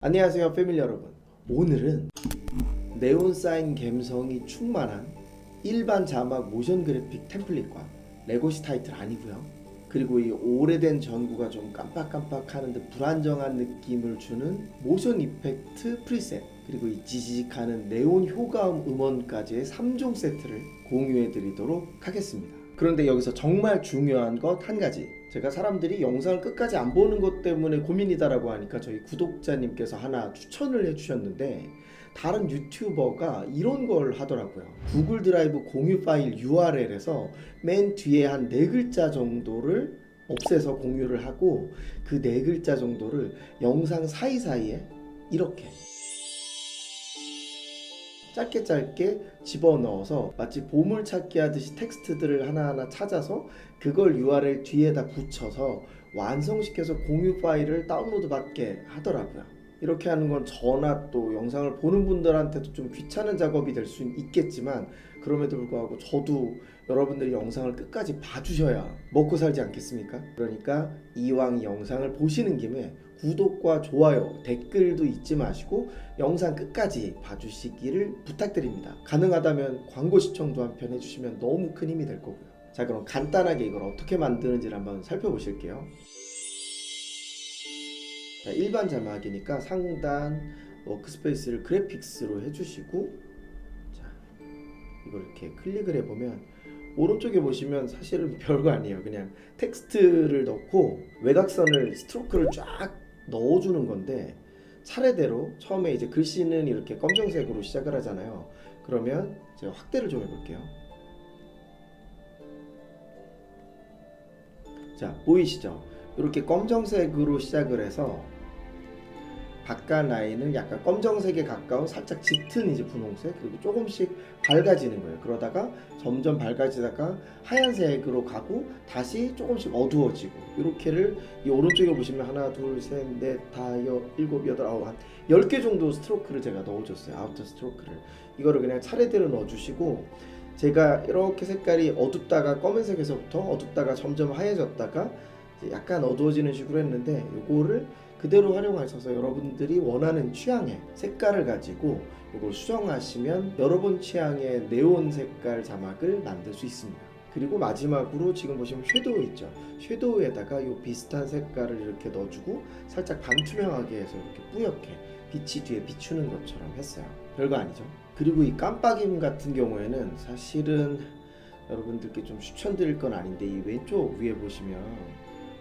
안녕하세요 패밀리 여러분. 오늘은 네온 사인 감성이 충만한 일반 자막 모션 그래픽 템플릿과 레고시 타이틀 아니고요, 그리고 이 오래된 전구가 좀 깜빡깜빡 하는데 불안정한 느낌을 주는 모션 이펙트 프리셋, 그리고 이 지직하는 네온 효과음 음원까지의 3종 세트를 공유해 드리도록 하겠습니다. 그런데 여기서 정말 중요한 것 한 가지, 제가 사람들이 영상을 끝까지 안 보는 것 때문에 고민이다라고 하니까 저희 구독자님께서 하나 추천을 해주셨는데, 다른 유튜버가 이런 걸 하더라고요. 구글 드라이브 공유 파일 URL에서 맨 뒤에 한 4글자 정도를 없애서 공유를 하고, 그 4글자 정도를 영상 사이사이에 이렇게 짧게 집어넣어서 마치 보물찾기 하듯이 텍스트들을 하나하나 찾아서 그걸 URL 뒤에다 붙여서 완성시켜서 공유 파일을 다운로드 받게 하더라고요. 이렇게 하는 건 저나 또 영상을 보는 분들한테도 좀 귀찮은 작업이 될 수 있겠지만, 그럼에도 불구하고 저도 여러분들이 영상을 끝까지 봐주셔야 먹고 살지 않겠습니까? 그러니까 이왕 영상을 보시는 김에 구독과 좋아요, 댓글도 잊지 마시고 영상 끝까지 봐주시기를 부탁드립니다. 가능하다면 광고 시청도 한편 해주시면 너무 큰 힘이 될 거고요. 자, 그럼 간단하게 이걸 어떻게 만드는지를 한번 살펴보실게요. 자, 일반 자막이니까 상단 워크스페이스를 그래픽스로 해주시고, 자, 이걸 이렇게 클릭을 해보면 오른쪽에 보시면 사실은 별거 아니에요. 그냥 텍스트를 넣고 외곽선을 스트로크를 쫙 넣어주는 건데, 차례대로 처음에 이제 글씨는 이렇게 검정색으로 시작을 하잖아요. 그러면 제가 확대를 좀 해볼게요. 자, 보이시죠? 이렇게 검정색으로 시작을 해서 바깥 라인은 약간 검정색에 가까운 살짝 짙은 이제 분홍색, 그리고 조금씩 밝아지는 거예요. 그러다가 점점 밝아지다가 하얀색으로 가고 다시 조금씩 어두워지고, 이렇게를 이 오른쪽에 보시면 하나 둘 셋 넷 다 일곱 여덟 아홉 한 10개 정도 스트로크를 제가 넣어줬어요. 아우터 스트로크를. 이거를 그냥 차례대로 넣어주시고, 제가 이렇게 색깔이 어둡다가 검은색에서부터 어둡다가 점점 하얘졌다가 약간 어두워지는 식으로 했는데, 요거를 그대로 활용하셔서 여러분들이 원하는 취향의 색깔을 가지고 이걸 수정하시면 여러분 취향의 네온 색깔 자막을 만들 수 있습니다. 그리고 마지막으로 지금 보시면 섀도우 있죠? 섀도우에다가 이 비슷한 색깔을 이렇게 넣어주고 살짝 반투명하게 해서 이렇게 뿌옇게 빛이 뒤에 비추는 것처럼 했어요. 별거 아니죠? 그리고 이 깜빡임 같은 경우에는 사실은 여러분들께 좀 추천드릴 건 아닌데, 이 왼쪽 위에 보시면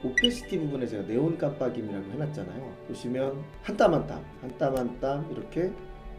오페시티 부분에 제가 네온 깜빡임이라고 해놨잖아요. 보시면 한 땀 한 땀 이렇게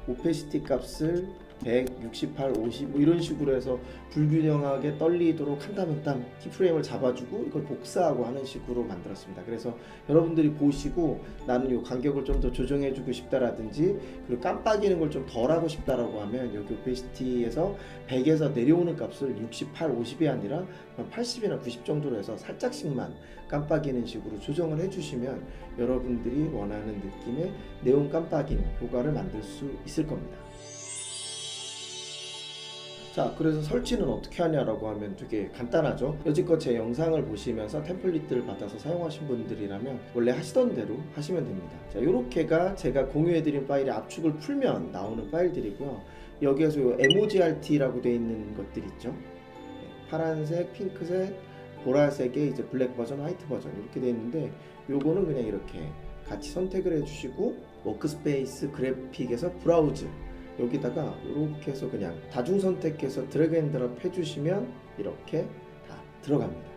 오페시티 값을 168, 50 뭐 이런 식으로 해서 불균형하게 떨리도록 한 땀 한 땀 키프레임을 잡아주고 이걸 복사하고 하는 식으로 만들었습니다. 그래서 여러분들이 보시고 나는 이 간격을 좀 더 조정해주고 싶다라든지, 그리고 깜빡이는 걸 좀 덜 하고 싶다라고 하면 여기 오페시티에서 100에서 내려오는 값을 68, 50이 아니라 80이나 90 정도로 해서 살짝씩만 깜빡이는 식으로 조정을 해주시면 여러분들이 원하는 느낌의 네온 깜빡임 효과를 만들 수 있을 겁니다. 자, 그래서 설치는 어떻게 하냐라고 하면 되게 간단하죠. 여지껏 제 영상을 보시면서 템플릿들을 받아서 사용하신 분들이라면 원래 하시던 대로 하시면 됩니다. 자, 요렇게가 제가 공유해드린 파일의 압축을 풀면 나오는 파일들이고요. 여기에서 요 MOGRT라고 되어 있는 것들 있죠. 파란색, 핑크색, 보라색에 이제 블랙 버전, 화이트 버전 이렇게 되어 있는데, 요거는 그냥 이렇게 같이 선택을 해주시고 워크스페이스 그래픽에서 브라우즈 여기다가 이렇게 해서 그냥 다중 선택해서 드래그 앤 드롭 해주시면 이렇게 다 들어갑니다.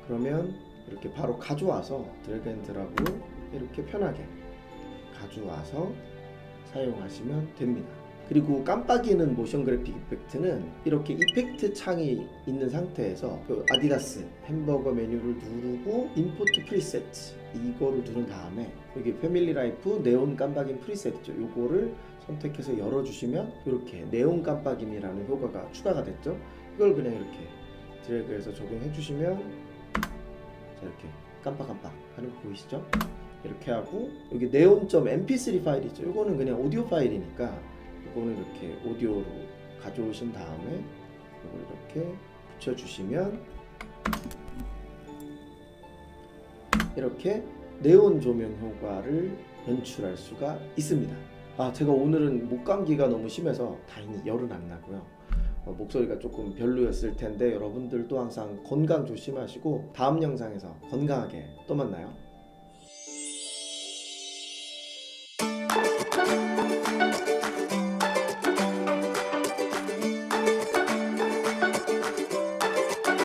그러면 이렇게 바로 가져와서 드래그 앤 드롭으로 이렇게 편하게 가져와서 사용하시면 됩니다. 그리고 깜빡이는 모션 그래픽 이펙트는 이렇게 이펙트 창이 있는 상태에서 그 아디다스 햄버거 메뉴를 누르고 임포트 프리셋 이거를 누른 다음에 여기 패밀리 라이프 네온 깜빡임 프리셋 있죠? 요거를 선택해서 열어주시면 이렇게 네온 깜빡임이라는 효과가 추가가 됐죠. 이걸 그냥 이렇게 드래그해서 적용해 주시면 자, 이렇게 깜빡깜빡 하는 거 보이시죠? 이렇게 하고, 여기 네온.mp3 파일 있죠? 이거는 그냥 오디오 파일이니까 이거는 이렇게 오디오로 가져오신 다음에 이걸 이렇게 붙여주시면 이렇게 네온 조명 효과를 연출할 수가 있습니다. 제가 오늘은 목감기가 너무 심해서 다행히 열은 안 나고요. 목소리가 조금 별로였을 텐데 여러분들도 항상 건강 조심하시고 다음 영상에서 건강하게 또 만나요.